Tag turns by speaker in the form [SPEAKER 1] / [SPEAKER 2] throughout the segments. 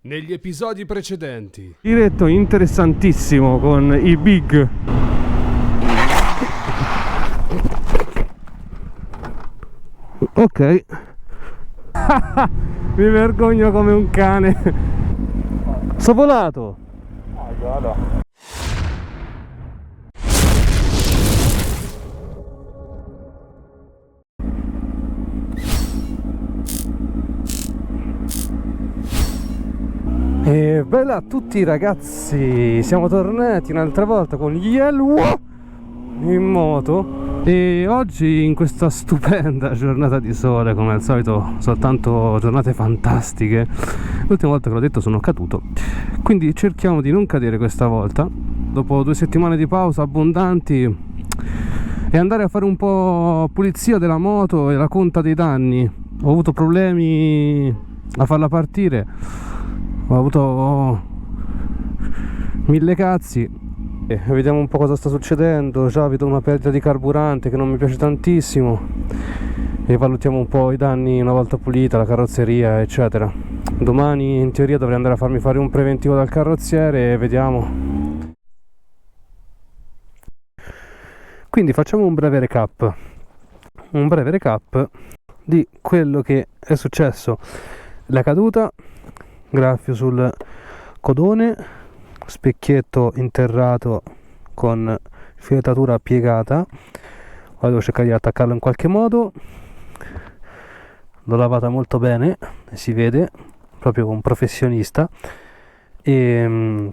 [SPEAKER 1] Negli episodi precedenti.
[SPEAKER 2] Diretto interessantissimo con i big. Ok. Mi vergogno come un cane. Sto volato. E bella a tutti ragazzi, siamo tornati un'altra volta con Yellow in moto e oggi in questa stupenda giornata di sole, come al solito soltanto giornate fantastiche. L'ultima volta che l'ho detto sono caduto, quindi cerchiamo di non cadere questa volta dopo 2 settimane di pausa abbondanti e andare a fare un po' pulizia della moto e la conta dei danni. Ho avuto problemi a farla partire, ho avuto 1000 cazzi e vediamo un po' cosa sta succedendo. Già vedo una perdita di carburante che non mi piace tantissimo e valutiamo un po' i danni una volta pulita la carrozzeria eccetera. Domani in teoria dovrei andare a farmi fare un preventivo dal carrozziere e vediamo. Quindi facciamo un breve recap di quello che è successo. La caduta, graffio sul codone, specchietto interrato con filettatura piegata. Ora devo cercare di attaccarlo in qualche modo. L'ho lavata molto bene, si vede, proprio un professionista. E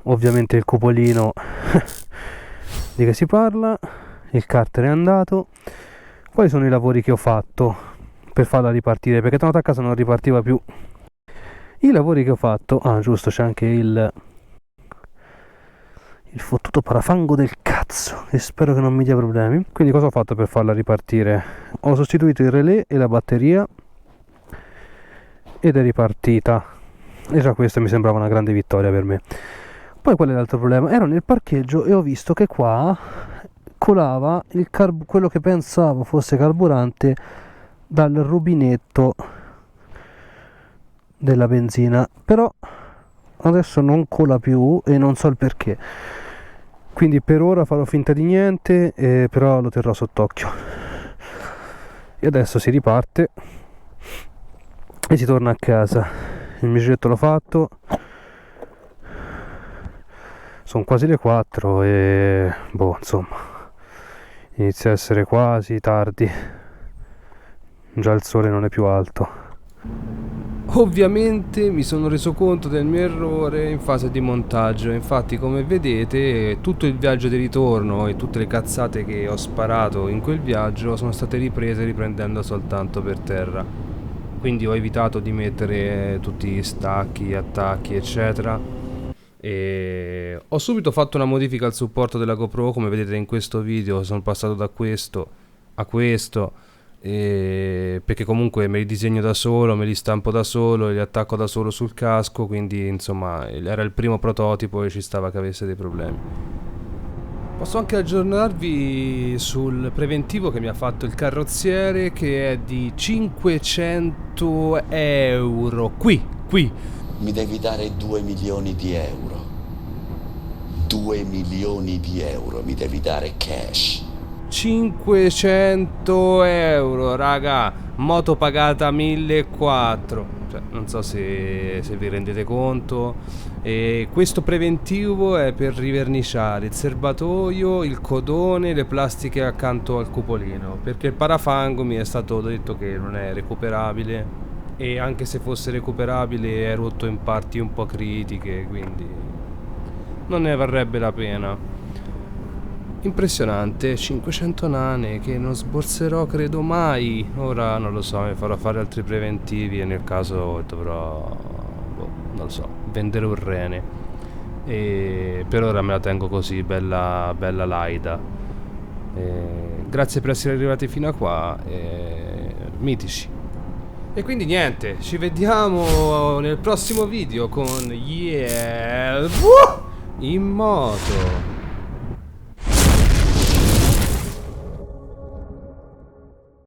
[SPEAKER 2] ovviamente il cupolino di che si parla. Il carter è andato. Quali sono i lavori che ho fatto per farla ripartire? Perché tanto a casa non ripartiva più. I lavori che ho fatto, giusto, c'è anche il fottuto parafango del cazzo e spero che non mi dia problemi. Quindi cosa ho fatto per farla ripartire? Ho sostituito il relè e la batteria ed è ripartita, e già questo mi sembrava una grande vittoria per me. Poi qual è l'altro problema? Ero nel parcheggio e ho visto che qua colava quello che pensavo fosse carburante dal rubinetto della benzina, però adesso non cola più e non so il perché, quindi per ora farò finta di niente, però lo terrò sott'occhio. E adesso si riparte e si torna a casa. Il mio giretto l'ho fatto, sono quasi le 4 e insomma inizia a essere quasi tardi, già il sole non è più alto.
[SPEAKER 1] Ovviamente mi sono reso conto del mio errore in fase di montaggio. Infatti, come vedete, tutto il viaggio di ritorno e tutte le cazzate che ho sparato in quel viaggio sono state riprese riprendendo soltanto per terra. Quindi ho evitato di mettere tutti gli stacchi, attacchi eccetera, e ho subito fatto una modifica al supporto della GoPro. Come vedete in questo video sono passato da questo a questo, perché comunque me li disegno da solo, me li stampo da solo e li attacco da solo sul casco, quindi insomma era il primo prototipo e ci stava che avesse dei problemi. Posso anche aggiornarvi sul preventivo che mi ha fatto il carrozziere, che è di 500 euro. Qui
[SPEAKER 3] Mi devi dare 2 milioni di euro. 2 milioni di euro mi devi dare cash.
[SPEAKER 1] 500 euro, raga, moto pagata 1.400, cioè, non so se vi rendete conto. E questo preventivo è per riverniciare il serbatoio, il codone, le plastiche accanto al cupolino, perché il parafango mi è stato detto che non è recuperabile, e anche se fosse recuperabile è rotto in parti un po' critiche, quindi non ne varrebbe la pena. Impressionante, 500 nane che non sborserò credo mai. Ora non lo so, mi farò fare altri preventivi e nel caso dovrò, non lo so, vendere un rene. E per ora me la tengo così, bella laida. Grazie per essere arrivati fino a qua, mitici. E quindi niente, ci vediamo nel prossimo video con in moto.